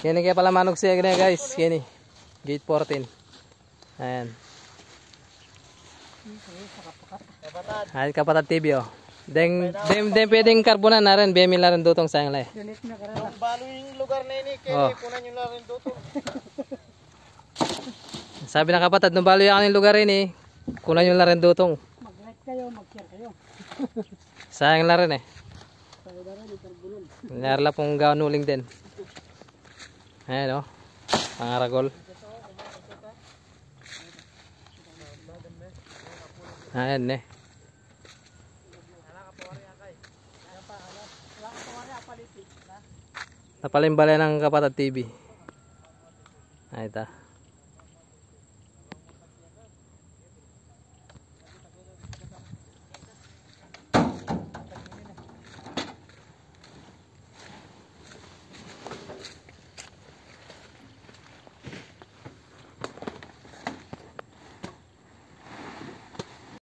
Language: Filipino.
Kini kaya pala manok siya ganyan guys. Kini. Gate 14. Ayan. Ayan kapatid TV oh. Deng pwedeng karbonan na rin. Bemil na rin dutong sayang lai. Ang balo yung lugar na ini. Kaya punan yung larin dutong. Sabi ng kapatid, nung balo yung aking lugar ini, kunan yung larin dutong. Mag-like kayo, mag-share kayo. Sayang na rin eh. Narla pong ganuling din. Ayan o. Pangaragol. Ayan eh. Napalimbala ng kapatid TV. Ayan ta.